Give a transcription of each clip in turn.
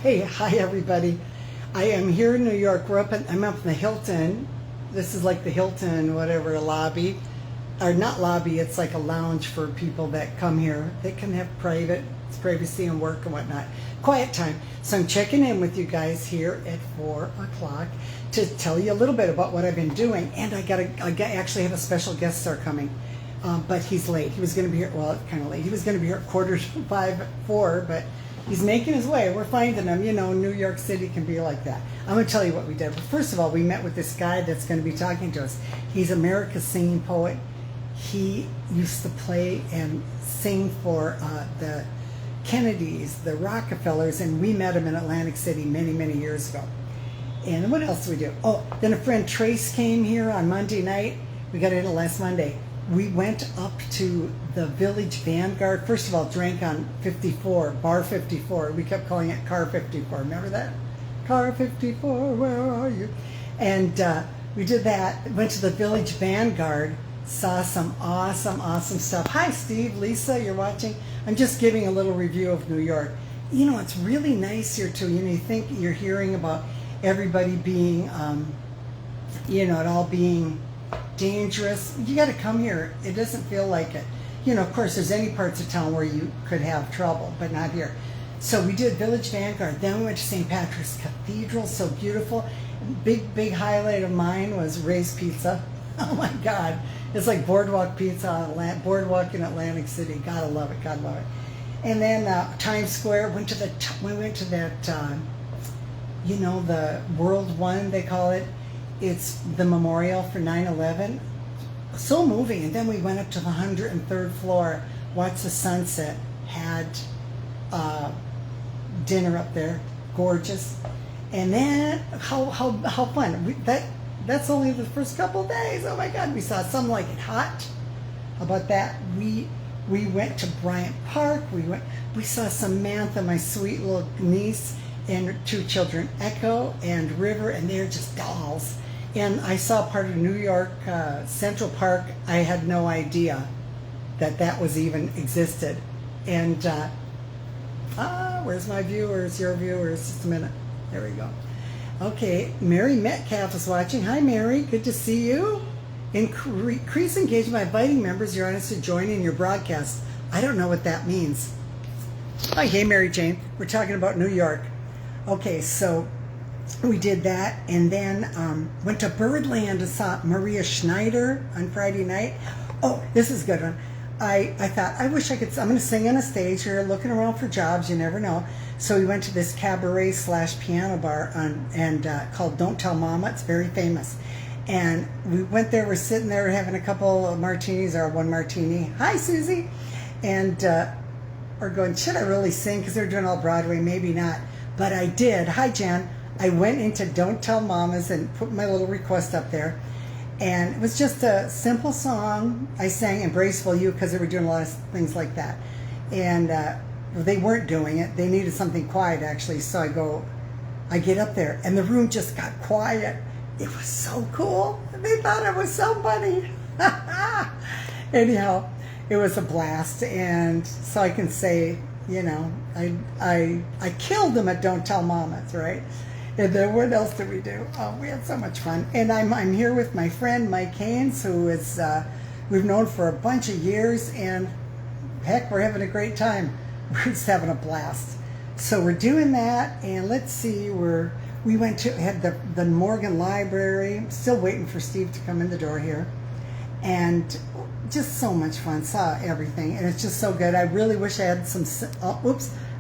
Okay, hi everybody. I am here in New York. I'm up in the Hilton. This is like the Hilton, whatever, lobby. Or not lobby, it's like a lounge for people that come here. They can have privacy and work and whatnot. Quiet time. So I'm checking in with you guys here at 4 o'clock to tell you a little bit about what I've been doing. And I actually have a special guest star coming. But he's late. He was going to be here, well, kind of late. He was going to be here at 4:45, but he's making his way. We're finding him. You know, New York City can be like that. I'm going to tell you what we did. But first of all, we met with this guy that's going to be talking to us. He's America's singing poet. He used to play and sing for the Kennedys, the Rockefellers, and we met him in Atlantic City many, many years ago. And what else did we do? Oh, then a friend Trace came here on Monday night. We got in last Monday. We went up to the Village Vanguard. First of all, drank on 54, Bar 54. We kept calling it Car 54. Remember that? Car 54, where are you? And we did that. Went to the Village Vanguard. Saw some awesome, awesome stuff. Hi, Steve, Lisa, you're watching. I'm just giving a little review of New York. You know, it's really nice here, too. You know, you think you're hearing about everybody being, it all being dangerous. You got to come here. It doesn't feel like it. You know, of course, there's any parts of town where you could have trouble, but not here. So we did Village Vanguard. Then we went to St. Patrick's Cathedral, so beautiful. Big highlight of mine was Ray's Pizza. Oh my God. It's like Boardwalk Pizza, Boardwalk in Atlantic City. Gotta love it, gotta love it. And then Times Square, we went to that, the World One, they call it. It's the memorial for 9/11. So moving. And then we went up to the 103rd floor, watched the sunset, had dinner up there, gorgeous. And then how fun. That's only the first couple of days. Oh my God, we saw Some Like It Hot. How about that? We went to Bryant Park. We saw Samantha, my sweet little niece, and two children, Echo and River, and they're just dolls. And I saw part of New York Central Park. I had no idea that was even existed. And where's my viewers? Your viewers? Just a minute. There we go. Okay, Mary Metcalf is watching. Hi, Mary. Good to see you. Increase engagement by inviting members of your audience to join in your broadcast. I don't know what that means. Hi, hey, Mary Jane. We're talking about New York. Okay, so we did that, and then went to Birdland and saw Maria Schneider on Friday night. Oh, this is a good one. I thought, I wish I could, I'm going to sing on a stage here, looking around for jobs, you never know. So we went to this cabaret / piano bar called Don't Tell Mama. It's very famous. And we went there, we're sitting there having a couple of martinis, or one martini. Hi, Susie. And we're going, should I really sing? Because they're doing all Broadway, maybe not. But I did. Hi, Jan. I went into Don't Tell Mamas and put my little request up there. And it was just a simple song. I sang Embraceful You because they were doing a lot of things like that. And they weren't doing it. They needed something quiet, actually. So I get up there, and the room just got quiet. It was so cool. They thought I was somebody. Anyhow, it was a blast. And so I can say, I killed them at Don't Tell Mamas, right? And then what else did we do? Oh, we had so much fun. And I'm here with my friend Mike Haynes, who is we've known for a bunch of years, and heck, we're having a great time. We're just having a blast. So we're doing that, and let's see, we went to had the Morgan Library. I'm still waiting for Steve to come in the door here, and just so much fun. Saw everything, and it's just so good. I really wish I had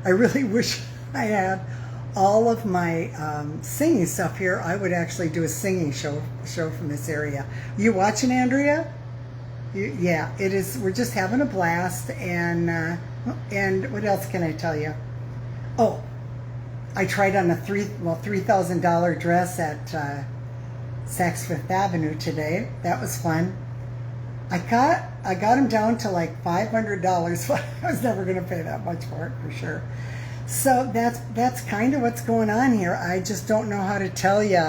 I really wish I had all of my singing stuff here. I would actually do a singing show from this area. You watching, Andrea? Yeah, it is. We're just having a blast, and what else can I tell you? Oh, I tried on a $3,000 dress at Saks Fifth Avenue today. That was fun. I got them down to like $500. I was never going to pay that much for it, for sure. So that's kind of what's going on here. I just don't know how to tell you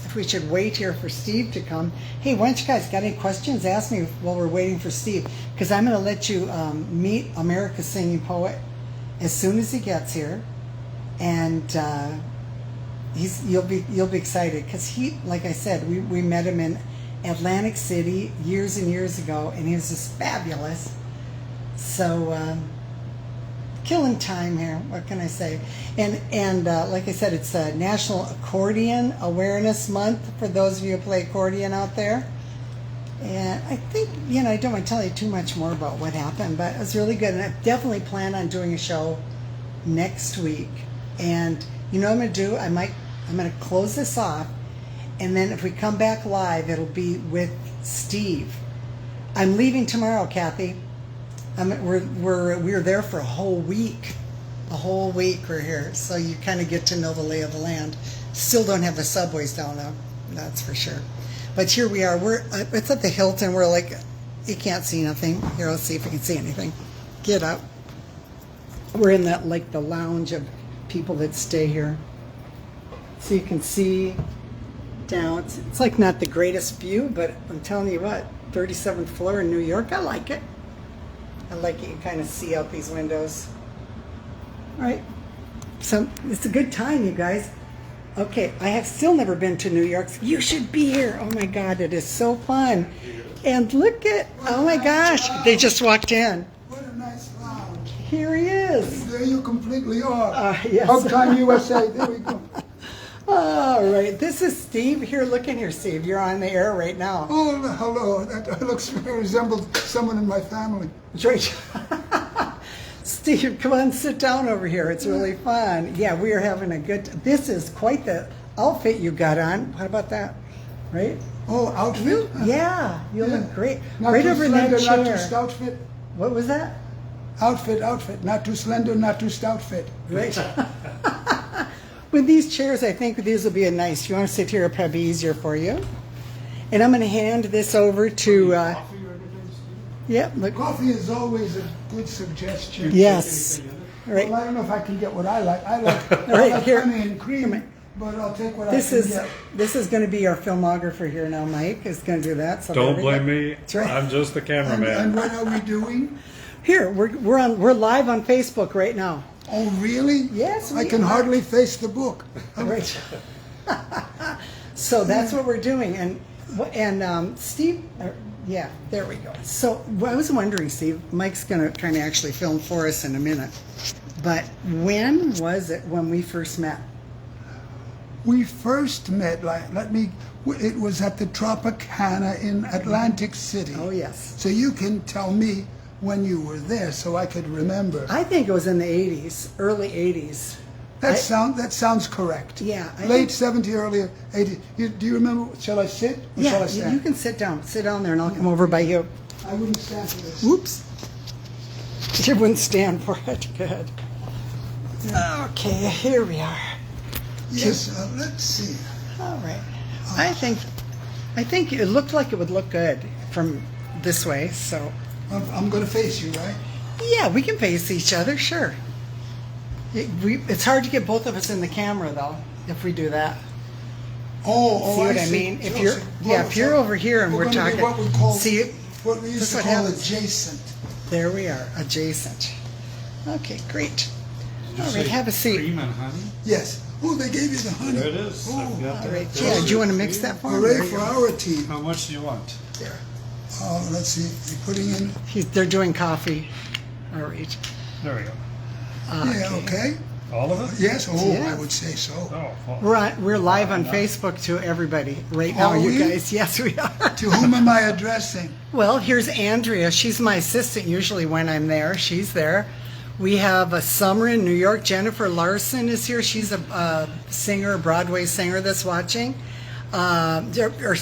if we should wait here for Steve to come. Hey, why don't you guys got any questions? Ask me while we're waiting for Steve, because I'm going to let you meet America's singing poet as soon as he gets here. and you'll be excited because he, like I said, we met him in Atlantic City years and years ago, and he was just fabulous. So killing time here. What can I say? And like I said, it's a National Accordion Awareness Month for those of you who play accordion out there. And I think, I don't want to tell you too much more about what happened, but it was really good. And I definitely plan on doing a show next week. And you know what I'm going to do? I'm going to close this off, and then if we come back live, it'll be with Steve. I'm leaving tomorrow, Kathy. We're there for a whole week. A whole week we're here, so you kind of get to know the lay of the land. Still don't have the subways down though, that's for sure. But here we are. It's at the Hilton. We're like, you can't see nothing. Here, let's see if we can see anything. Get up. We're in that, like, the lounge of people that stay here. So you can see down. It's like not the greatest view, but I'm telling you what, 37th floor in New York, I like it. I like it. You kind of see out these windows. All right. So it's a good time, you guys. Okay, I have still never been to New York. You should be here. Oh my God, it is so fun. And look at, oh my gosh, they just walked in. What a nice lounge. Here he is. There you completely are. Yes. Uptime USA, there we go. All right, this is Steve. Here, look in here, Steve. You're on the air right now. Oh, hello. That looks resembles someone in my family. Great. Steve, come on, sit down over here. It's really fun. Yeah, we are having a good. This is quite the outfit you got on. How about that? Right? Oh, outfit? Yeah, you look great. Not right too over slender, in that chair. not too stout fit. What was that? Outfit. Not too slender, not too stout fit. Right. With these chairs, I think these will be a nice. You want to sit here, it'll probably be easier for you. And I'm going to hand this over to. Yeah, look. Coffee is always a good suggestion. Yes. Right. Well, I don't know if I can get what I like. I like here. honey and cream, but I'll take what I can get. This is going to be our filmographer here now. Mike is going to do that. So don't blame me. Right. I'm just the cameraman. And what are we doing? Here, we're live on Facebook right now. Oh, really? Yes, I can hardly face the book. Right. So that's what we're doing, and Steve. Yeah, there we go. So I was wondering, Steve, Mike's going to kind of actually film for us in a minute, but when was it when we first met? We first met, it was at the Tropicana in Atlantic City. Oh, yes. So you can tell me when you were there so I could remember. I think it was in the 80s, early 80s. That sounds correct. Yeah. Late 70s, early 80s. Do you remember? Shall I sit or shall I stand? You can sit down. Sit down there and I'll come over by you. I wouldn't stand for this. Whoops. You wouldn't stand for it. Good. Okay, here we are. Yes, let's see. All right. I think it looked like it would look good from this way, so. I'm going to face you, right? Yeah, we can face each other, sure. It's hard to get both of us in the camera, though, if we do that. Oh, see what I mean? If you're over here and we're talking, what we used to call adjacent. There we are, adjacent. Okay, great. All right, have a seat. Cream and honey? Yes. Oh, they gave you the honey. There it is. Oh, I've got all right. that. Yeah, do you want to mix that for me? hooray for our team. How much do you want? There. Oh, let's see. You're putting in. They're doing coffee. All right. There we go. Yeah, okay. All of it? Yes. Oh, Yeah. I would say so. Oh, well. We're live on Facebook to everybody right now, Are you we? guys. Yes, we are. To whom am I addressing? Well, here's Andrea. She's my assistant usually when I'm there. She's there. We have a summer in New York. Jennifer Larson is here. She's a singer, a Broadway singer that's watching. Or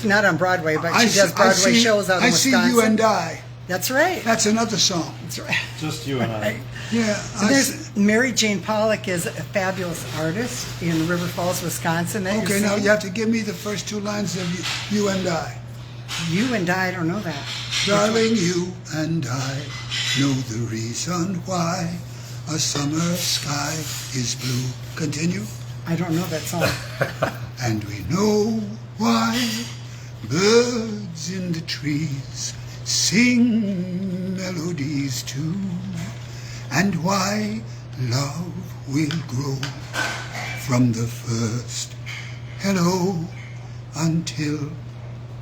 not on Broadway, but she does Broadway shows out in Wisconsin. I see You and I. That's right. That's another song. That's right. Just you and I. Yeah. And there's Mary Jane Pollock is a fabulous artist in River Falls, Wisconsin. That Okay, now you have to give me the first two lines of You and I. You and I don't know that. Darling, you and I know the reason why a summer sky is blue. Continue. I don't know that song. And we know why birds in the trees sing melodies too, and why love will grow from the first hello until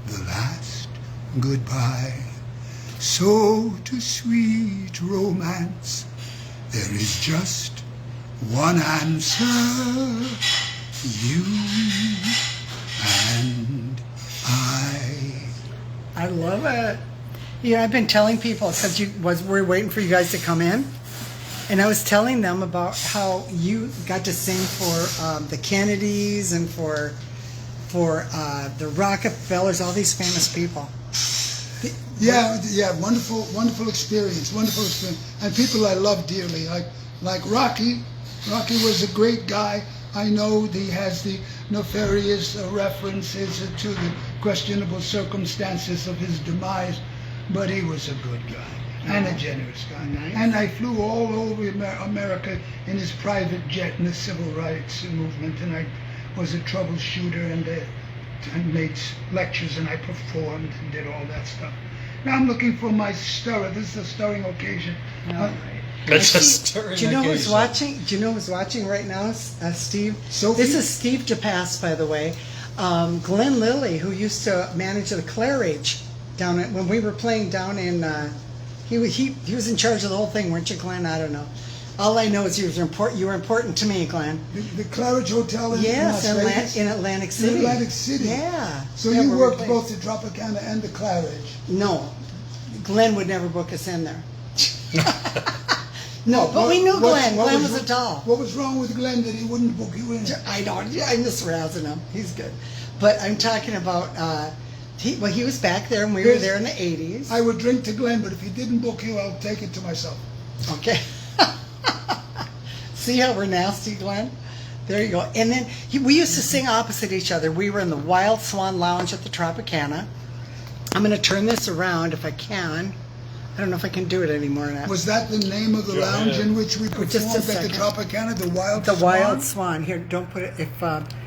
the last goodbye. So to sweet romance there is just one answer, you and I love it. Yeah, I've been telling people since we're waiting for you guys to come in, and I was telling them about how you got to sing for the Kennedys and for the Rockefellers, all these famous people. Yeah, wonderful experience, and people I love dearly, like Rocky. Rocky was a great guy. I know he has the nefarious references to the questionable circumstances of his demise, but he was a good guy and a generous guy. Nice. And I flew all over America in his private jet in the civil rights movement, and I was a troubleshooter and made lectures, and I performed and did all that stuff. Now I'm looking for my stirrer. This is a stirring occasion. That's a stirring Do you know who's occasion. watching? Do you know who's watching right now, Steve? Sophie? This is Steve Depass, by the way. Glenn Lilly, who used to manage the Claridge down when we were playing down in. He was in charge of the whole thing, weren't you, Glenn? I don't know. All I know is you were important to me, Glenn. The Claridge Hotel in Yes, Las Vegas? in Atlantic City. In Atlantic City. Yeah. So Yeah, you where we worked played. both the Tropicana and the Claridge. No, Glenn would never book us in there. No, but What- we knew what- Glenn. what Glenn was was a doll. What was wrong with Glenn that he wouldn't book you in? I know. Yeah, I'm just razzing him. He's good. But I'm talking about. He was back there, and we were there in the '80s. I would drink to Glenn, but if he didn't book you, I'll take it to myself. Okay. See how we're nasty, Glenn? There you go. And then we used to sing opposite each other. We were in the Wild Swan Lounge at the Tropicana. I'm going to turn this around if I can. I don't know if I can do it anymore now. Was that the name of the Go lounge ahead. in which we performed Just a at the second. Tropicana, the Wild The Swan? Wild Swan. Here, don't put it. If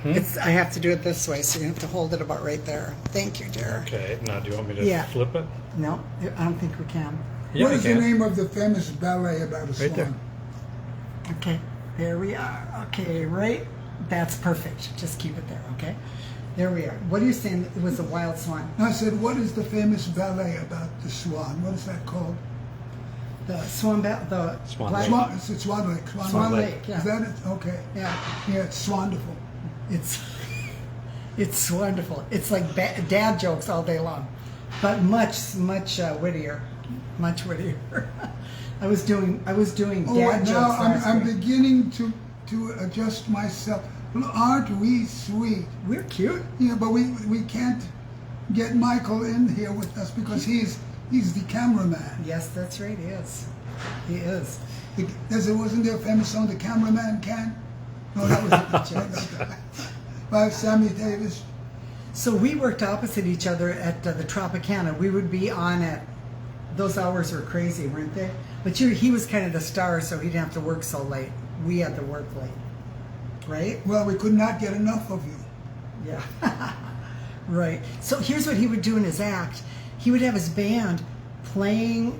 it's, I have to do it this way, so you have to hold it about right there. Thank you, dear. Okay, now do you want me to Yeah. flip it? No, I don't think we can. Yeah, What I is can. the name of the famous ballet about a swan? Right there. Okay, there we are. Okay, right. That's perfect. Just keep it there. Okay, there we are. What are you saying? It was a Wild Swan. I said, what is the famous ballet about the swan? What is that called? The Swan. The Swan Black- Lake. Swan, it's Swan Lake. Swan Lake. Lake. Yeah. Is that it? Okay. Yeah. Yeah, it's wonderful. It's wonderful. It's like dad jokes all day long, but much wittier. Much wittier. I was doing dad jokes now last I'm week. beginning to adjust myself. Aren't we sweet? We're cute. Yeah, but we can't get Michael in here with us because he's the cameraman. Yes, that's right. He is. He is. Wasn't there a famous song, "The Cameraman Can"? No, that was by Sammy Davis. So we worked opposite each other at the Tropicana. We would be on at those hours were crazy, weren't they? But he was kind of the star, so he didn't have to work so late. We had to work late, right? Well, we could not get enough of you. Yeah. Right. So here's what he would do in his act. He would have his band playing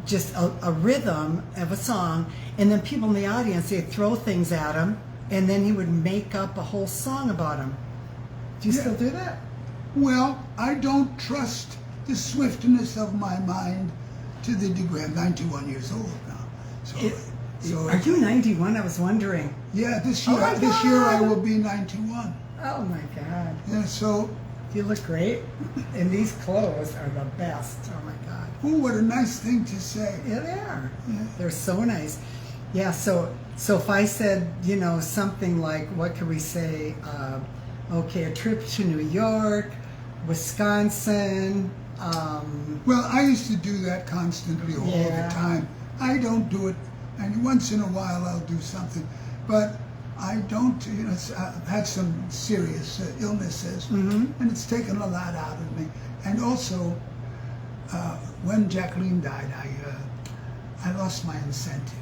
just a rhythm of a song, and then people in the audience, they'd throw things at him, and then he would make up a whole song about him. Do you still do that? Well, I don't trust the swiftness of my mind to the degree. I'm 91 years old now. So Are you 91? I was wondering. yeah, this Oh year my this year I God. will be 91. Oh my God. Yeah, so You look great. And these clothes are the best. Oh my God. oh, what a nice thing to say. Yeah, they are. Yeah. They're so nice. Yeah, so if I said, something like, what could we say? Okay, a trip to New York, Wisconsin. Well, I used to do that constantly all Yeah. the time. I don't do it, and once in a while I'll do something, but I don't. I've had some serious illnesses, and it's taken a lot out of me. And also, when Jacqueline died, I lost my incentive.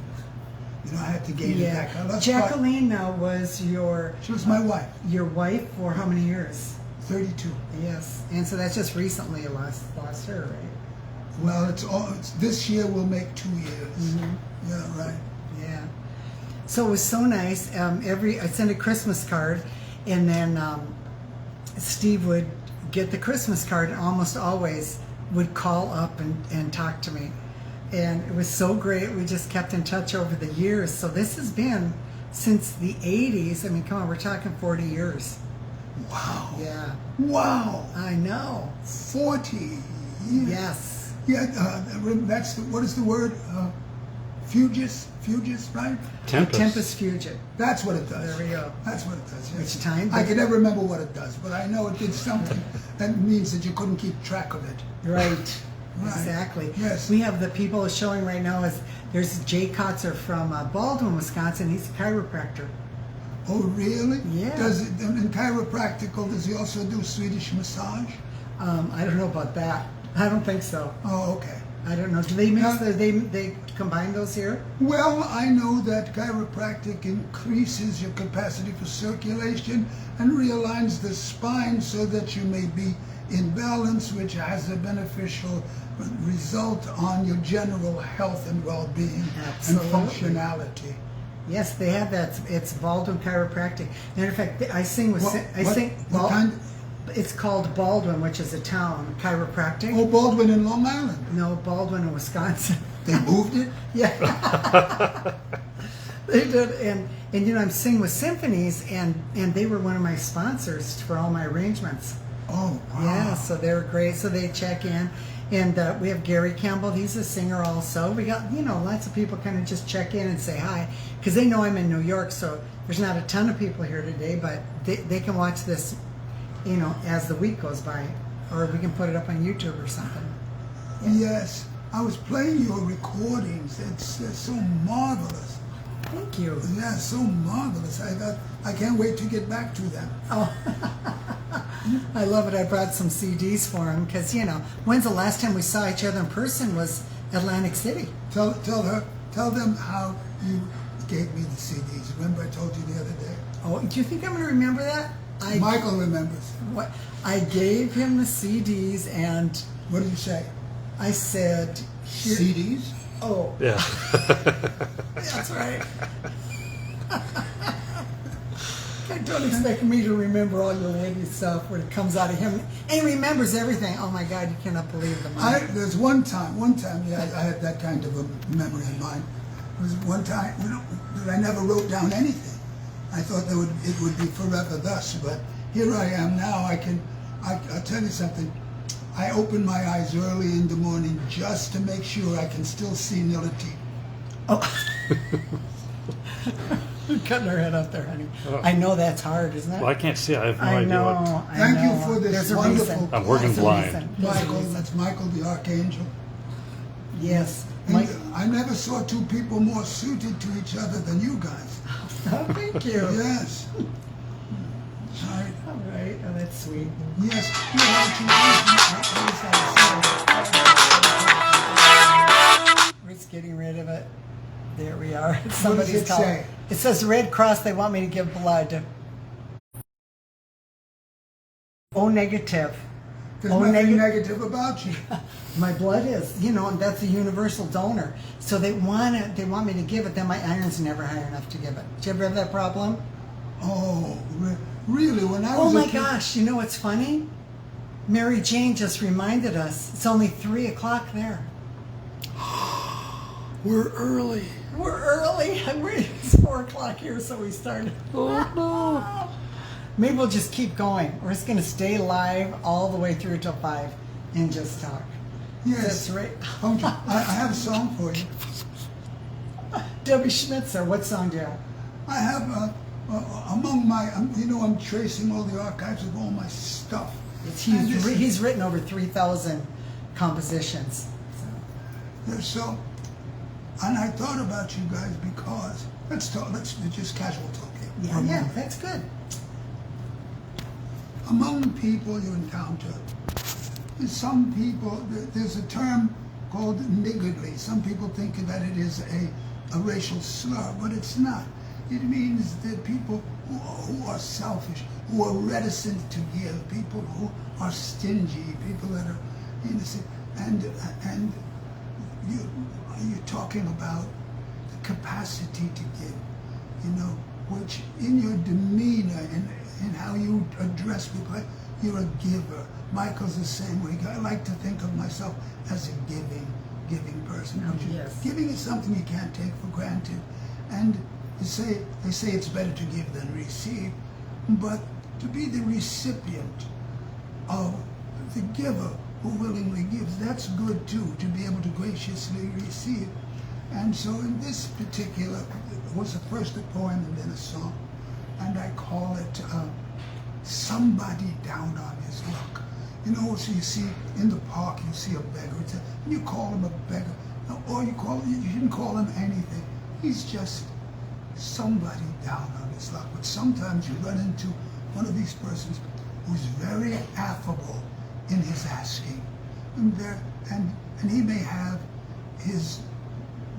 I had to gain it back. I lost Jacqueline now was she was my wife. your wife for how many years? 32. Yes, and so that's just recently you lost her, right? Well, it's this year will make 2 years. Mm-hmm. Yeah, right. Yeah. So it was so nice. I sent a Christmas card, and then Steve would get the Christmas card, and almost always would call up and talk to me. And it was so great. We just kept in touch over the years. So this has been since the 80s. I mean, come on, we're talking 40 years. Wow. Yeah. Wow. I know. 40 years. Yes. Yeah, that's what is the word? Fugus, right? Tempest Fugit. That's what it does. There we go. That's what it does. Yes. Which time? I can never remember what it does, but I know it did something that means that you couldn't keep track of it. Right. Right. Exactly. Yes. We have the people showing right now is there's Jay Kotzer from Baldwin, Wisconsin. He's a chiropractor. Oh, really? Yeah. Does it, in chiropractical, does he also do Swedish massage? I don't know about that. I don't think so. Oh, okay. I don't know. Do they mix? They combine those here? Well, I know that chiropractic increases your capacity for circulation and realigns the spine so that you may be in balance, which has a beneficial result on your general health and well-being and Absolutely. functionality. Yes, they have that. It's Baldwin Chiropractic. Matter of fact, I sing with. What kind? It's called Baldwin, which is a town. Chiropractic. Oh, Baldwin in Long Island. No, Baldwin in Wisconsin. They moved it? Yeah. They did, and you know, I'm singing with symphonies, and they were one of my sponsors for all my arrangements. Oh, wow. Yeah, so they're great. So they check in, and we have Gary Campbell. He's a singer also. We got lots of people kind of just check in and say hi because they know I'm in New York. So there's not a ton of people here today, but they can watch this, as the week goes by, or we can put it up on YouTube or something. Yes, I was playing your recordings. They're so marvelous. Thank you. Yeah, so marvelous. I can't wait to get back to them. Oh, I love it. I brought some CDs for him because when's the last time we saw each other in person was Atlantic City. Tell them how you gave me the CDs. Remember I told you the other day? Oh, do you think I'm going to remember that? Michael remembers. What? I gave him the CDs and What did you say? I said, here. CDs? Oh, Yeah. that's right. Don't expect me to remember all your witty stuff when it comes out of him. And he remembers everything. Oh my God, you cannot believe the money. There's one time, yeah, I had that kind of a memory in mind. There was one time, that I never wrote down anything. I thought it would be forever thus, but here I am now. I'll tell you something. I open my eyes early in the morning just to make sure I can still see Nility. Oh. Cutting her head up there, honey. Oh. I know that's hard, isn't it? Well, I can't see. I have no I idea know. what. Thank you know. for this There's a wonderful- reason. I'm working There's a blind. reason. There's a Michael, reason. that's Michael the Archangel. Yes. And Mike. I never saw two people more suited to each other than you guys. Oh, thank you. Yes. All right. All right. Oh, that's sweet. Yes. We're just getting rid of it. There we are. What does Somebody's it calling. say? It says Red Cross. They want me to give blood. O negative. There's Oh, nothing neg- negative about you. My blood is, and that's a universal donor. So they want me to give it. Then my iron's never high enough to give it. Did you ever have that problem? Oh, really? When I Oh was my a kid, gosh! You know what's funny? Mary Jane just reminded us. It's only 3 o'clock there. We're early. We're early. It's 4 o'clock here, so we started. Oh no. Maybe we'll just keep going. We're just going to stay live all the way through till 5 and just talk. Yes. That's right. I have a song for you. Debbie Schmitzer, what song do you have? I have among my, I'm tracing all the archives of all my stuff. He's written over 3,000 compositions. So, and I thought about you guys because let's just casual talk here. Yeah, that's good. Among people you encounter, some people, there's a term called niggardly. Some people think that it is a racial slur, but it's not. It means that people who are selfish, who are reticent to give, people who are stingy, people that are innocent, and you're talking about the capacity to give. you know, which in your demeanor and in how you address people, you're a giver. Michael's the same way. I like to think of myself as a giving person. Yes. Giving is something you can't take for granted. And they say it's better to give than receive, but to be the recipient of the giver who willingly gives, that's good too, to be able to graciously receive. And so in this particular, it was first a poem and then a song, and I call it Somebody Down on His Luck. You know, so you see in the park, you see a beggar, and you call him a beggar, or you shouldn't call him anything. He's just somebody down on his luck. But sometimes you run into one of these persons who's very affable in his asking, and he may have his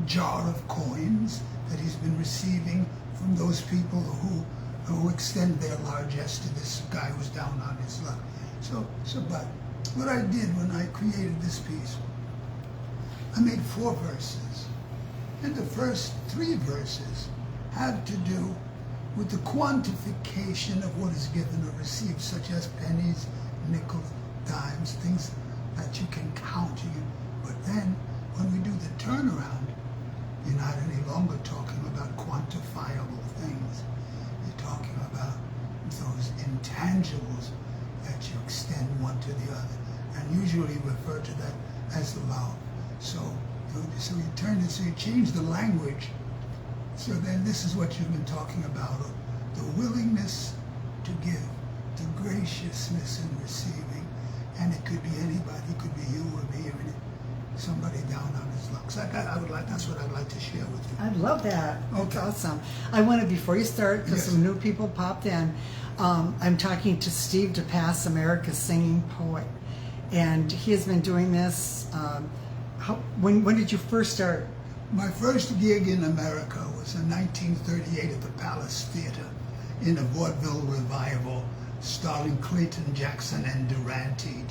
jar of coins that he's been receiving from those people who extend their largesse to this guy who's down on his luck. But what I did when I created this piece, I made 4 verses, and the first 3 verses have to do with the quantification of what is given or received, such as pennies, nickels, dimes, things that you can count. But then, when we do the turnaround, you're not any longer talking about quantifiable things. You're talking about those intangibles that you extend one to the other, and usually refer to that as love. So you turn it, so you change the language. So then this is what you've been talking about, the willingness to give, the graciousness in receiving, and it could be anybody, it could be you or me or somebody down on his luck. So that's what I'd like to share with you. I love that. That's Okay. awesome. I wanted, before you start, because Yes. some new people popped in, I'm talking to Steve Depass, America's singing poet, and he has been doing this. When did you first start? My first gig in America was in 1938 at the Palace Theater in a vaudeville revival starring Clayton Jackson and Durante.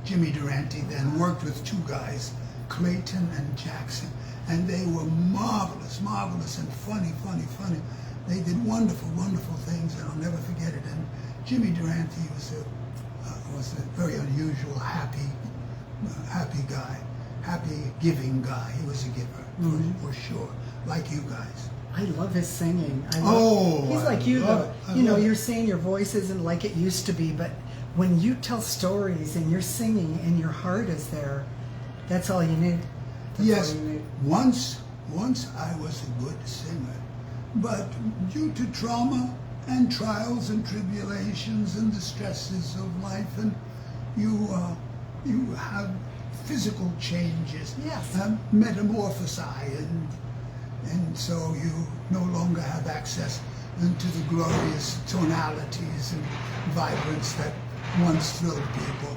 Jimmy Durante then worked with 2 guys, Clayton and Jackson, and they were marvelous and funny. They did wonderful things, and I'll never forget it. And Jimmy Durante was a very unusual, happy guy, happy giving guy. He was a giver, for sure, like you guys. I love his singing. He's I like you, love though. it. You know, love it. you're saying your voice isn't like it used to be, but when you tell stories and you're singing and your heart is there, that's all you need. That's Yes, all you need. once I was a good singer, but due to trauma and trials and tribulations and the stresses of life, and you have physical changes, Yes. metamorphosize, and so you no longer have access into the glorious tonalities and vibrance that once thrilled people.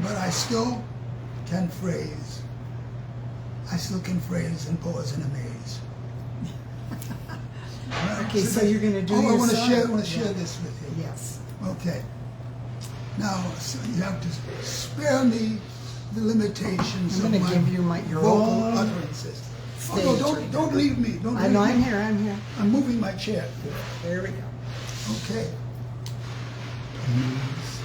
But I still can phrase. I still can phrase and pause and amaze. Right? Okay, so you're going to do I your want to song? share this with you. Yes. Okay. Now, so you have to spare me the limitations I'm of gonna my give you your vocal own utterances. stage Oh, no, right don't now. leave me. Don't I leave know, me. I'm here. I'm moving my chair. There we go. Okay. Pennies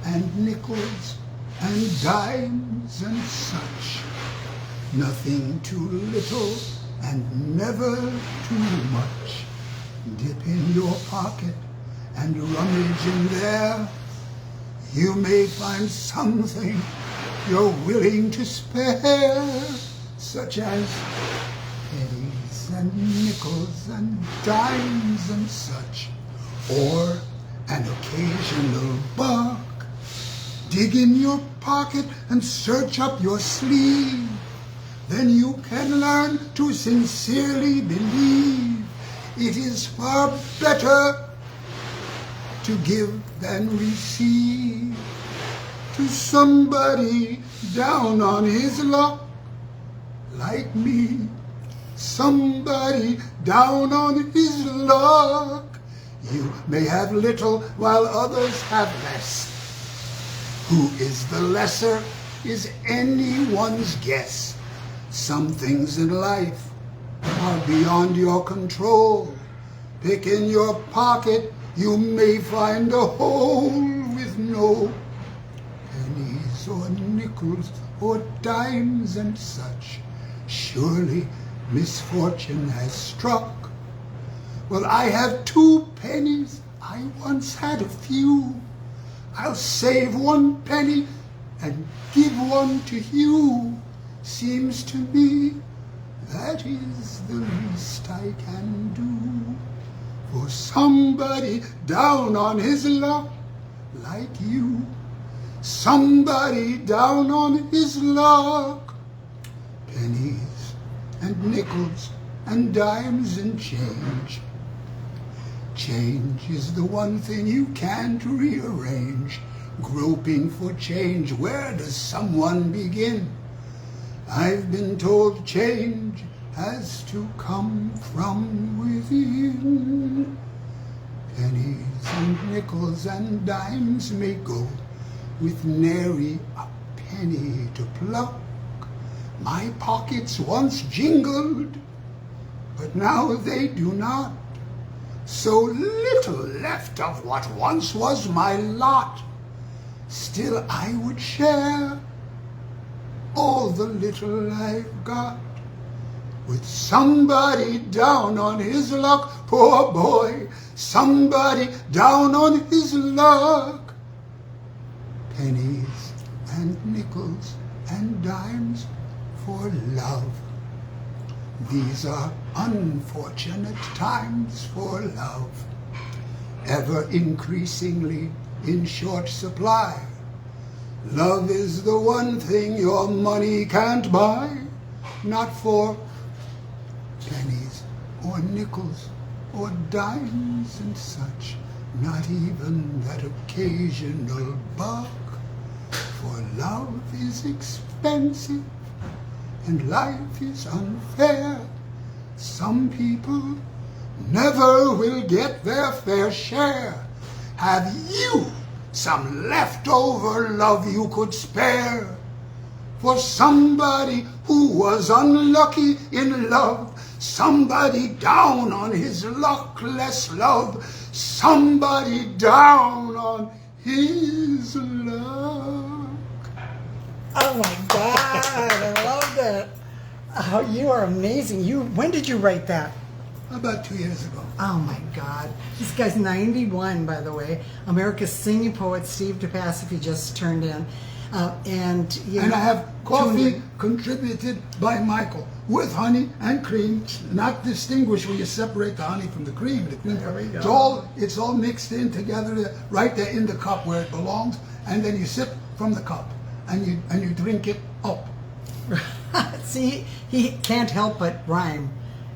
and nickels and dimes and such. Nothing too little and never too much. Dip in your pocket and rummage in there. You may find something you're willing to spare, such as pennies and nickels and dimes and such, or an occasional buck. Dig in your pocket and search up your sleeve. Then you can learn to sincerely believe it is far better to give than receive. To somebody down on his luck, like me, somebody down on his luck. You may have little while others have less. Who is the lesser is anyone's guess. Some things in life are beyond your control. Pick in your pocket, you may find a hole with no pennies or nickels or dimes and such. Surely misfortune has struck. Well, I have 2 pennies, I once had a few. I'll save 1 penny and give 1 to you. Seems to me that is the least I can do for somebody down on his luck like you. Somebody down on his luck. Pennies and nickels and dimes and change. Change is the one thing you can't rearrange. Groping for change, where does someone begin? I've been told change has to come from within. Pennies and nickels and dimes may go, with nary a penny to pluck. My pockets once jingled, but now they do not. So little left of what once was my lot. Still I would share all the little I've got with somebody down on his luck. Poor boy, somebody down on his luck. Pennies and nickels and dimes for love. These are unfortunate times for love, ever increasingly in short supply. Love is the one thing your money can't buy, not for pennies or nickels or dimes and such, not even that occasional buck. For love is expensive and life is unfair. Some people never will get their fair share. Have you some leftover love you could spare for somebody who was unlucky in love? Somebody down on his luckless love. Somebody down on his luck. Oh my God, I love that. Oh, you are amazing. When did you write that? About 2 years ago. Oh my God. This guy's 91, by the way. America's singing poet, Steve Depass, if you just turned in. And I have coffee contributed by Michael with honey and cream, not distinguished when you separate the honey from the cream. There we go. It's all mixed in together right there in the cup where it belongs, and then you sip from the cup and you drink it up. See, he can't help but rhyme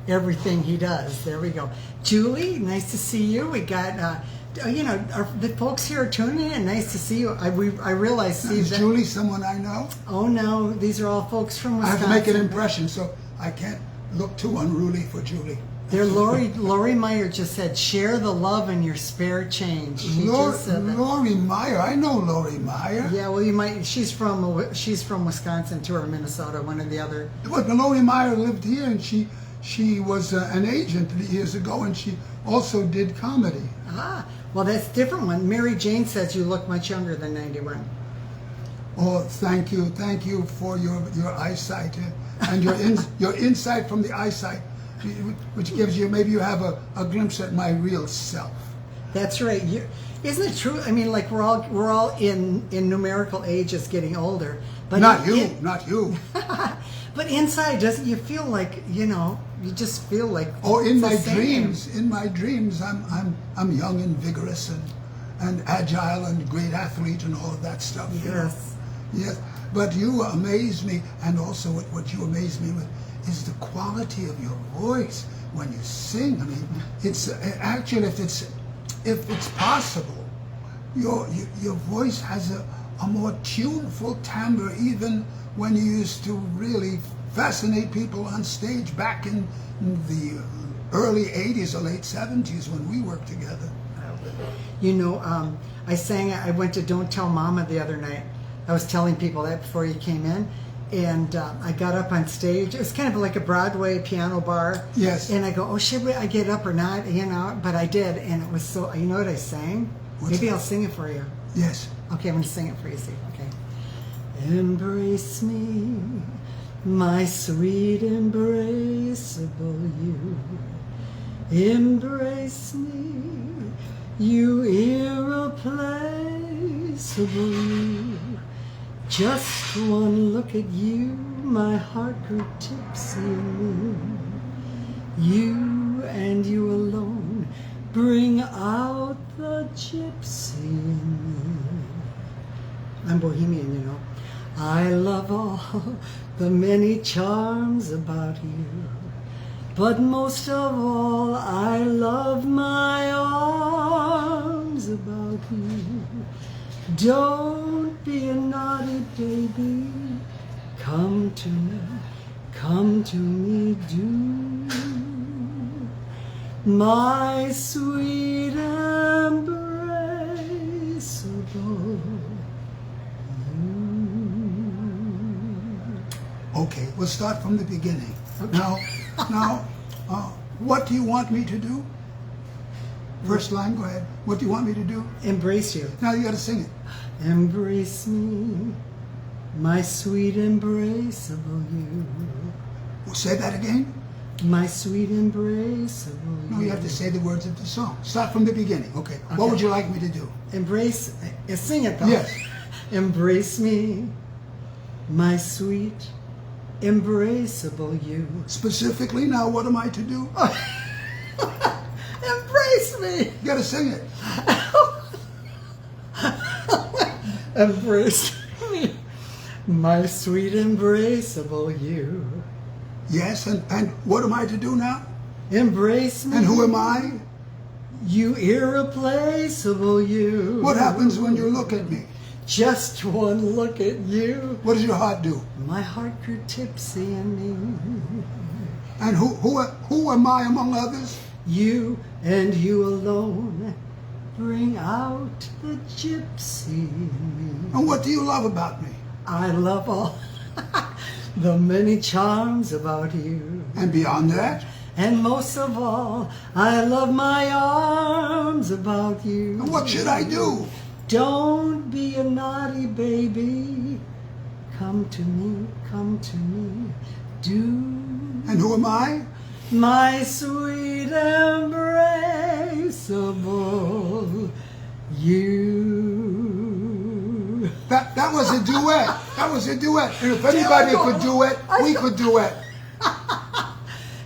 everything he does. There we go. Julie, nice to see you. We got, the folks here are tuning in. Nice to see you. I realize, Steve, Is Julie someone I know? Oh no, these are all folks from I Wisconsin. have to make an impression, so I can't look too unruly for Julie. There, Lori Meyer just said, share the love in your spare change. She just said that. Lori Meyer, I know Lori Meyer. Yeah, well, you might. She's from Wisconsin too, or Minnesota, one or the other. But Lori Meyer lived here, and she was an agent years ago, and she also did comedy. Ah, well, that's a different one. Mary Jane says you look much younger than 91. Oh, thank you for your eyesight and your insight from the eyesight, which gives you, maybe you have a glimpse at my real self. That's right. Isn't it true? I mean, like we're all in numerical ages getting older, but not you. But inside, doesn't you feel like you just feel like in my dreams, I'm young and vigorous and agile and great athlete and all of that stuff. Yes. Yes. But you amaze me, and also what you amaze me with is the quality of your voice when you sing. I mean, it's actually, if it's possible, your voice has a more tuneful timbre, even when you used to really fascinate people on stage back in the early 80s or late 70s when we worked together. I went to Don't Tell Mama the other night. I was telling people that before you came in, And I got up on stage. It was kind of like a Broadway piano bar. Yes. And I go, oh, should I get up or not? You know, but I did. And it was so, you know what I sang? Maybe I'll sing it for you. Yes. Okay, I'm going to sing it for you, see. Okay. Embrace me, my sweet embraceable you. Embrace me, you irreplaceable you. Just one look at you, my heart grew tipsy in me. You and you alone bring out the gypsy in me. I'm Bohemian, you know. I love all the many charms about you, but most of all I love my arms about you. Don't be a naughty baby, come to me, do. My sweet embraceable you. Okay, we'll start from the beginning. Now, what do you want me to do? First line, go ahead. What do you want me to do? Embrace you. Now you got to sing it. Embrace me, my sweet embraceable you. Well, say that again. My sweet embraceable you. No, you have to say the words of the song. Start from the beginning. Okay. What would you like me to do? Embrace, sing it though. Yes. Embrace me, my sweet embraceable you. Specifically, now what am I to do? Embrace me. You got to sing it. Embrace me, my sweet embraceable you. Yes, and what am I to do now? Embrace me. And who am I? You irreplaceable you. What happens when you look at me? Just one look at you. What does your heart do? My heart grew tipsy in me. And who am I among others? You and you alone bring out the gypsy in me. And what do you love about me? I love all the many charms about you. And beyond that? And most of all, I love my arms about you. And what should I do? Don't be a naughty baby. Come to me, do. And who am I? My sweet embraceable you. That was a duet. That was a duet. And if anybody could do it, we could do it.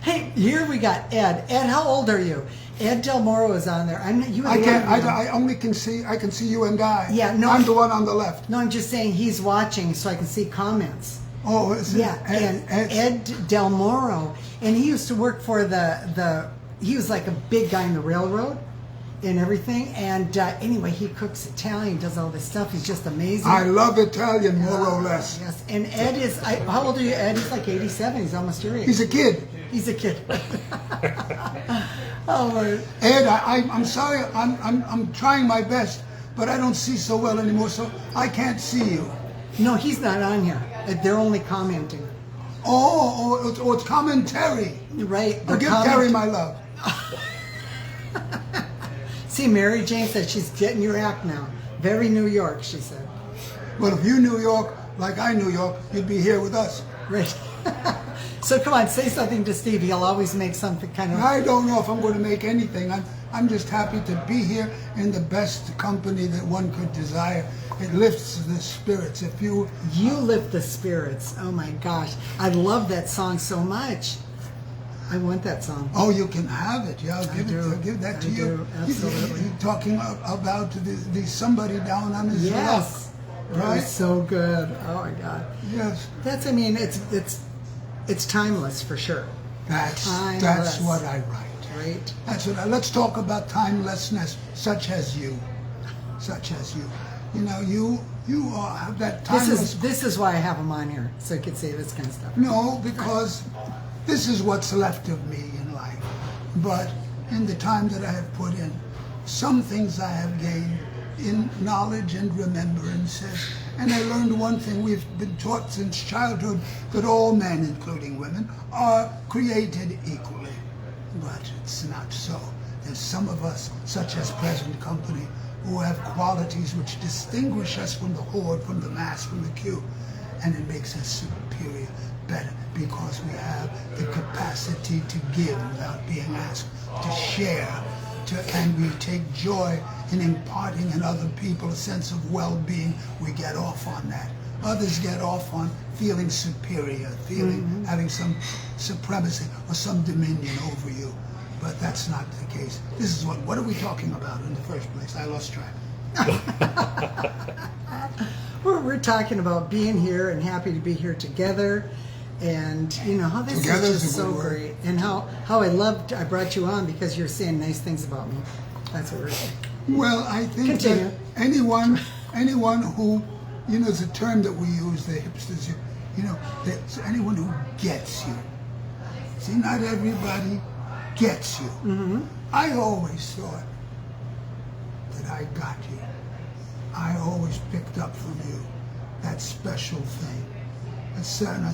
Hey, here we got Ed. Ed, how old are you? Ed Del Moro is on there. I can't. I only can see. I can see you and Guy. Yeah, no. I'm the one on the left. No, I'm just saying he's watching, so I can see comments. Oh, is it? Yeah, and Ed Del Moro, and he used to work for he was like a big guy in the railroad and everything, and anyway, he cooks Italian, does all this stuff, he's just amazing. I love Italian, more or less. Yes, and Ed is, how old are you, Ed? He's like 87, he's almost your age. He's a kid. He's a kid. Oh, my. Ed, I'm sorry, I'm trying my best, but I don't see so well anymore, so I can't see you. No, he's not on here. They're only commenting. Oh, it's commentary. Right. Give Terry my love. See, Mary Jane said she's getting your act now. Very New York, she said. Well, if you New York, like I New York, you'd be here with us. Right. So come on, say something to Steve. He'll always make something kind of... I don't know if I'm going to make anything. I'm just happy to be here in the best company that one could desire. It lifts the spirits. If you lift the spirits. Oh my gosh. I love that song so much. I want that song. Oh, you can have it. Yeah, I'll give that to you. Do, absolutely. You're talking about the somebody down on his yes. luck. Right? That was so good. Oh my God. Yes. That's, I mean, it's timeless for sure. That's what I write. Right. That's what let's talk about timelessness, such as you. You know, you have that timeless... This is why I have him on here, so I could say this kind of stuff. No, because this is what's left of me in life. But in the time that I have put in, some things I have gained in knowledge and remembrances, And I learned one thing we've been taught since childhood, that all men, including women, are created equally. But it's not so. There's some of us, such as present company, who have qualities which distinguish us from the horde, from the mass, from the queue. And it makes us superior, better, because we have the capacity to give without being asked, to share, and we take joy in imparting in other people a sense of well-being. We get off on that. Others get off on feeling superior, feeling having some supremacy or some dominion over you. But that's not the case. This is what are we talking about in the first place? I lost track. We're talking about being here and happy to be here together, and you know how this Together is is just a good so word. great, and how I brought you on because you're saying nice things about me. That's what we're saying. Well, I think Continue. that anyone who, you know, it's a term that we use, the hipsters, you know, that's anyone who gets you. See, not everybody gets you. I always thought that I got you. I always picked up from you that special thing. That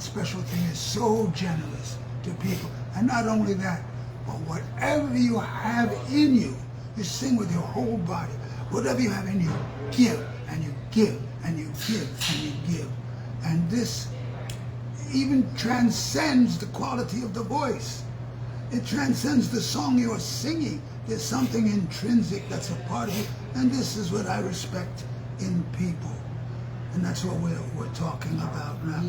special thing is so generous to people. And not only that, but whatever you have in you, you sing with your whole body. Whatever you have in you, give, and you give, and you give, and you give. And this even transcends the quality of the voice. It transcends the song you're singing. There's something intrinsic that's a part of you. And this is what I respect in people. And that's what we're talking about now.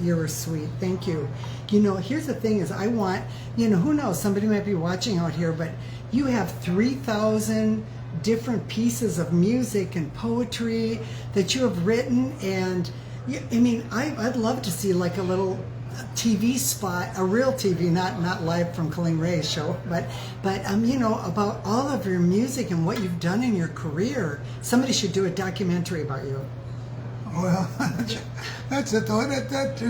You were sweet. Thank you. You know, here's the thing is I want, you know, who knows, somebody might be watching out here, but you have 3,000 different pieces of music and poetry that you have written. And, I mean, I'd love to see like a little TV spot, a real TV, not live from Colleen Raye's show, but you know, about all of your music and what you've done in your career. Somebody should do a documentary about you. Well, that's a thought. That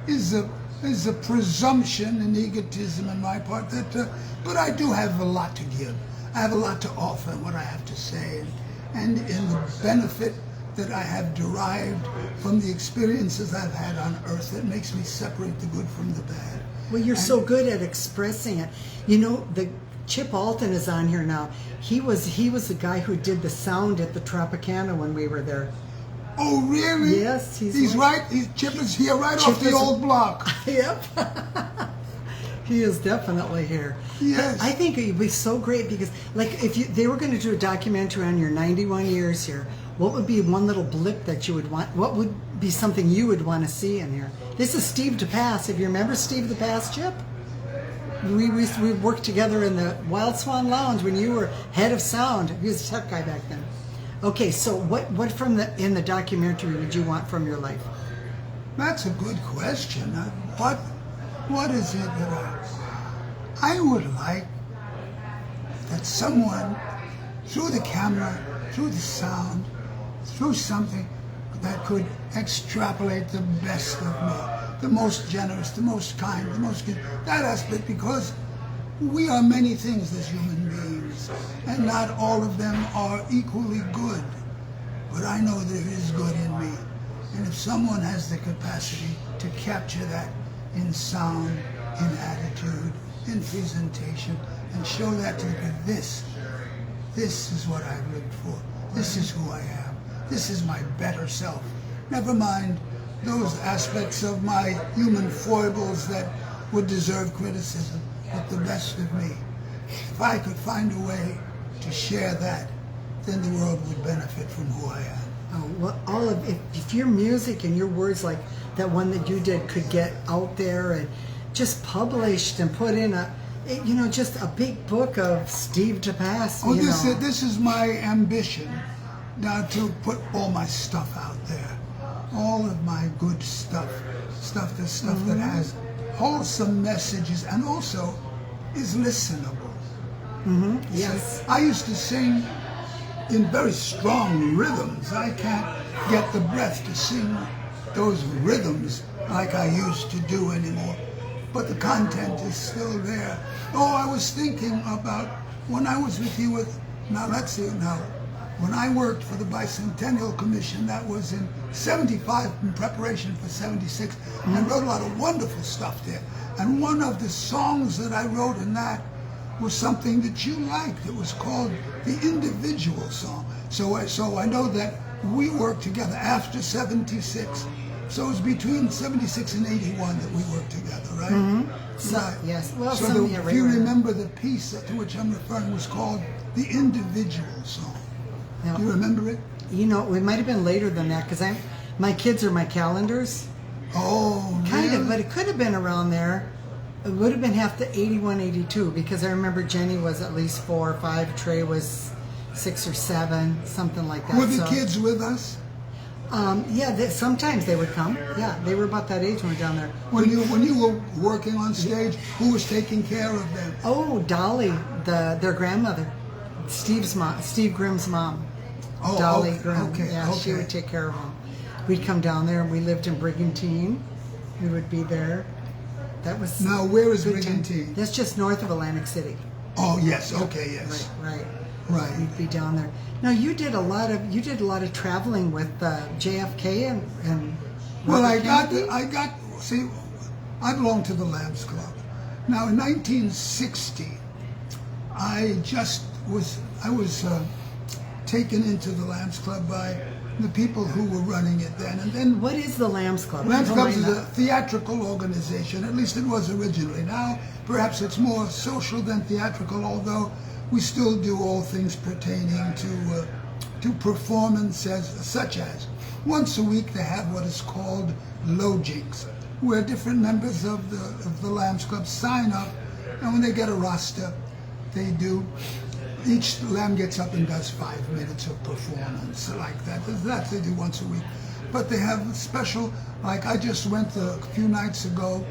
is a presumption and egotism on my part. But I do have a lot to give. I have a lot to offer in what I have to say, and in the benefit that I have derived from the experiences I've had on earth that makes me separate the good from the bad. Well, you're so good at expressing it. You know, the Chip Alton is on here now. He was the guy who did the sound at the Tropicana when we were there. Oh, really? Yes, he's right. Chip is here right Chip off the is- old block. Yep. He is definitely here. Yes. But I think it would be so great because, like, if they were going to do a documentary on your 91 years here, what would be one little blip that you would want? What would be something you would want to see in here? This is Steve Depass. If you remember Steve Depass, Chip? We worked together in the Wild Swan Lounge when you were head of sound. He was a tech guy back then. Okay, so what in the documentary would you want from your life? That's a good question. What is it that I would like that someone, through the camera, through the sound, through something that could extrapolate the best of me, the most generous, the most kind, the most good, that aspect, because we are many things as human beings, and not all of them are equally good. But I know there is good in me. And if someone has the capacity to capture that in sound, in attitude, in presentation, and show that to the people, this is what I've lived for. This is who I am. This is my better self. Never mind those aspects of my human foibles that would deserve criticism, but the best of me. If I could find a way to share that, then the world would benefit from who I am. Oh, well, if your music and your words like that one that you did could get out there and just published and put in just a big book of Steve Depass. Oh, this is my ambition, now, to put all my stuff out there, all of my good stuff that has wholesome messages and also is listenable. Yes. I used to sing in very strong rhythms. I can't get the breath to sing those rhythms like I used to do anymore. But the content is still there. Oh, I was thinking about when I was with you now let's see, now, when I worked for the Bicentennial Commission, that was in 75 in preparation for 76. I wrote a lot of wonderful stuff there. And one of the songs that I wrote in that was something that you liked. It was called the Individual Song. So I know that we worked together after 76. So it was between 76 and 81 that we worked together, right? Mm-hmm. So, Right. yes. Well, So if you remember, the piece to which I'm referring was called the Individual Song. Now, You remember it? you know, it might have been later than that because my kids are my calendars. Oh, Kind really? of, but it could have been around there. It would have been half the 81, 82 because I remember Jenny was at least 4 or 5, Trey was 6 or 7, something like that. Were the kids with us? Yeah, sometimes they would come. Yeah, they were about that age when we were down there. When you were working on stage, who was taking care of them? Oh, Dolly, their grandmother, Steve Grimm's mom. Oh, Dolly okay, Grimm. okay, Yeah, she okay. would take care of them. We'd come down there. We lived in Brigantine. We would be there. That was Now, where is good time. Brigantine? That's just north of Atlantic City. Oh, yes. Okay, yes. Right. Right. We'd be down there. Now you did a lot of traveling with JFK and Well, Robert Kennedy? See, I belong to the Lambs Club. Now, in 1960, I was taken into the Lambs Club by the people who were running it then. And then What is the Lambs Club? Lambs Don't Club mind is a that. theatrical organization, at least it was originally. Now, perhaps it's more social than theatrical, although we still do all things pertaining to performances, such as once a week they have what is called lodgings, where different members of the Lambs Club sign up, and when they get a roster, they do. Each lamb gets up and does 5 minutes of performance like that. That they do once a week. But they have special, like I just went a few nights ago,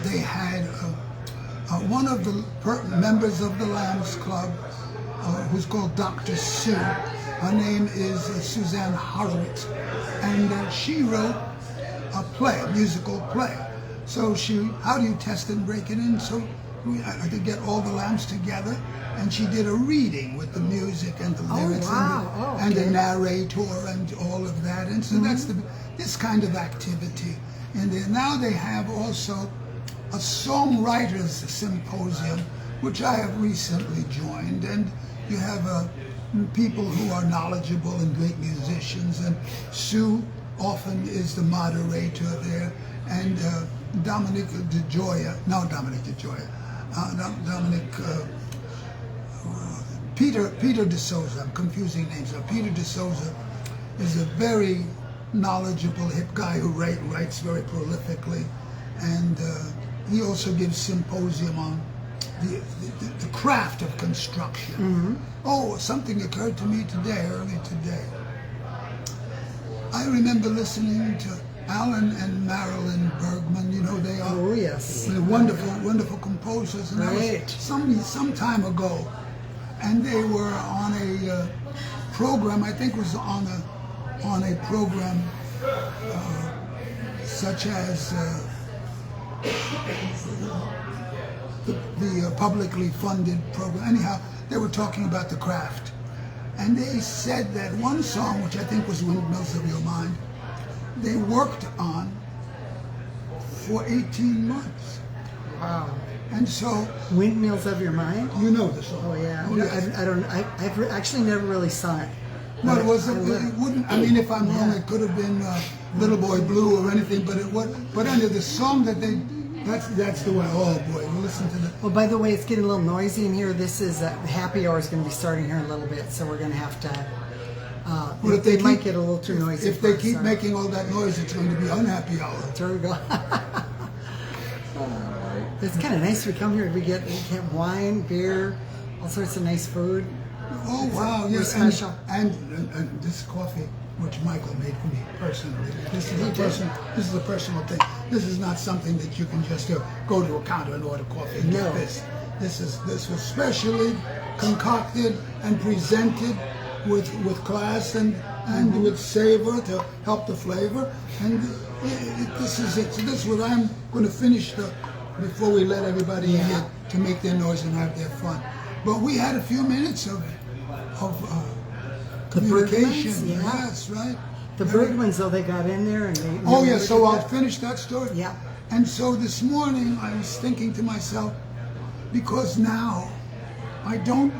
they had one of the members of the Lambs Club, who's called Dr. Sue. Her name is Suzanne Horowitz. And she wrote a play, a musical play. So how do you test and break it in? So I could get all the lambs together, and she did a reading with the music and the lyrics and the narrator and all of that. And so that's this kind of activity. And then now they have also a songwriters symposium, which I have recently joined. And you have people who are knowledgeable and great musicians. And Sue often is the moderator there. And Dominic DeGioia, Peter DeSouza, I'm confusing names. Peter DeSouza is a very knowledgeable hip guy who writes very prolifically, and he also gives symposium on the craft of construction. Mm-hmm. Oh, something occurred to me early today. I remember listening to Alan and Marilyn Bergman. You know, they are Oh, yes. wonderful composers. And that Right. was some time ago. And they were on a program, I think was on a program such as the publicly funded program. Anyhow, they were talking about the craft. And they said that one song, which I think was Windmills of Your Mind, they worked on for 18 months. Wow. And so, Windmills of Your Mind? you know the song. Oh, yeah. yes. I've actually never really sung it. Well, it was. I It love- wouldn't. I mean, if I'm wrong, Yeah. it could have been "Little Boy Blue" or anything. But it was. But under the song that they, that's the way. Oh boy, we listen to the. Well, by the way, it's getting a little noisy in here. This is happy hour is going to be starting here in a little bit, so we're going to have to. But if they might keep- get a little too noisy. If they for us, keep so- making all that noise, it's going to be unhappy hour. There we go. It's kind of nice. We come here. We get wine, beer, all sorts of nice food. Oh wow! We're Yes, special. and this coffee, which Michael made for me personally. This is a personal thing. This is not something that you can just go to a counter and order coffee and No. get this. This was specially concocted and presented with class and with savor to help the flavor. And this is it. So this is what I'm going to finish before we let everybody in here to make their noise and have their fun. But we had a few minutes of communication. Bergmans, yeah. Yes, right. The Bergmans, though, they got in there and they... Oh, yeah, never so did I'll that. finish that story. Yeah. And so this morning I was thinking to myself, because now I don't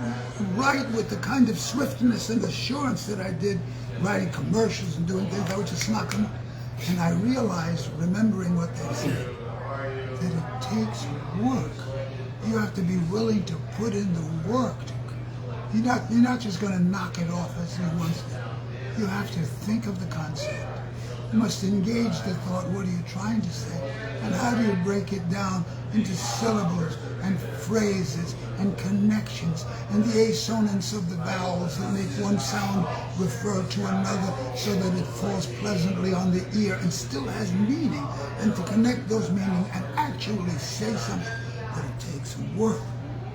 write with the kind of swiftness and assurance that I did writing commercials and doing things. I would just knock them. And I realized, remembering what they said, that it takes work. You have to be willing to put in the work. You're not just going to knock it off as you once did. You have to think of the concept. You must engage the thought, what are you trying to say? And how do you break it down into syllables and phrases and connections and the assonance of the vowels that make one sound refer to another so that it falls pleasantly on the ear and still has meaning, and to connect those meanings and actually say something. But it takes work.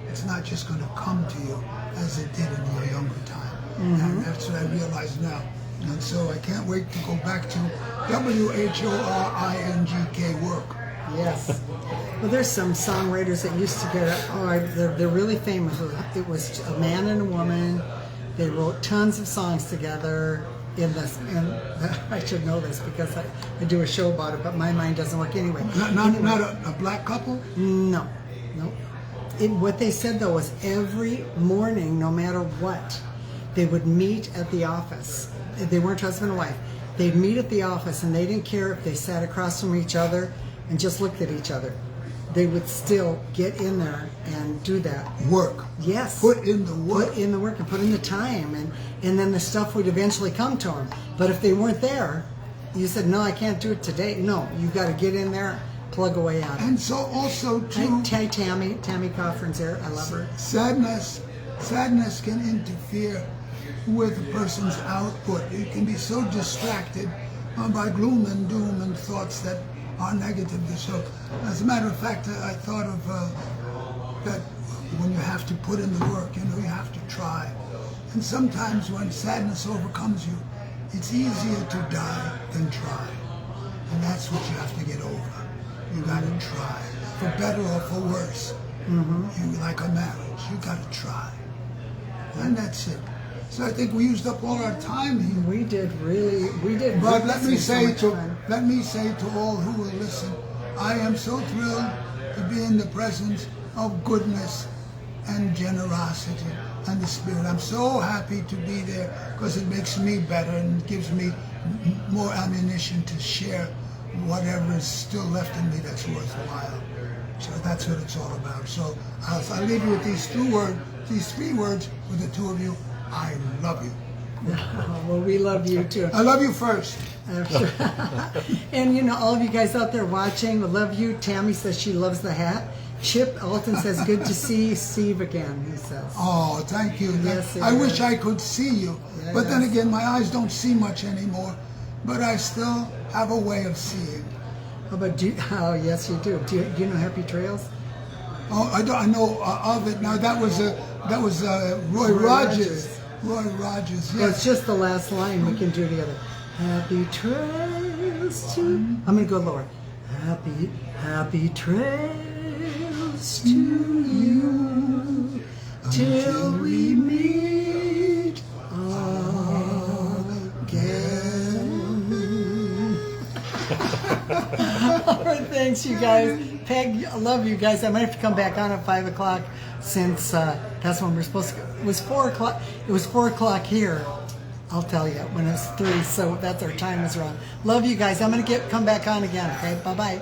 It's not just going to come to you as it did in your younger time. And that's what I realize now. And so I can't wait to go back to WHORINGK work. Yes. Well, there's some songwriters that used to get, they're really famous. It was a man and a woman. They wrote tons of songs together. I should know this because I do a show about it, but my mind doesn't work anyway. Not a black couple? No. What they said, though, was every morning, no matter what, they would meet at the office. They weren't husband and wife. They'd meet at the office, and they didn't care if they sat across from each other and just looked at each other. They would still get in there and do that. Work. Yes. Put in the work. Put in the work and put in the time, and then the stuff would eventually come to them. But if they weren't there, you said, no, I can't do it today. No, you got to get in there, plug away at it. And so also, too... Hi, Tammy Coffrin's here. I love her. Sadness can interfere with a person's output. You can be so distracted by gloom and doom and thoughts that are negative. So, as a matter of fact, I thought of that when you have to put in the work, you have to try. And sometimes when sadness overcomes you, it's easier to die than try. And that's what you have to get over. You got to try, for better or for worse. You like a marriage, you got to try. And that's it. So I think we used up all our time here. We did. But let me say to all who will listen, I am so thrilled to be in the presence of goodness and generosity and the Spirit. I'm so happy to be there because it makes me better and gives me more ammunition to share whatever is still left in me that's worthwhile. So that's what it's all about. So I'll leave you with these three words with the two of you. I love you. Well, we love you too. I love you first. And all of you guys out there watching, I love you. Tammy says she loves the hat. Chip Alton says, good to see Steve again, he says. Oh, thank you. Yes, I wish I could see you. Yes. But then again, my eyes don't see much anymore. But I still have a way of seeing. Oh, yes, you do. Do you know Happy Trails? Oh, I know of it. Now, that was Roy Rogers. Roy Rogers, yes. Well, it's just the last line we can do together. Happy trails to... I'm going to go lower. Happy trails to you till we meet again. All right, thanks, you guys. Peg, I love you guys. I might have to come back on at 5 o'clock since that's when we're supposed to go. It was 4 o'clock. It was 4 o'clock here. I'll tell you when it's 3, so that's our time is wrong. Love you guys. I'm going to come back on again, okay? Bye-bye.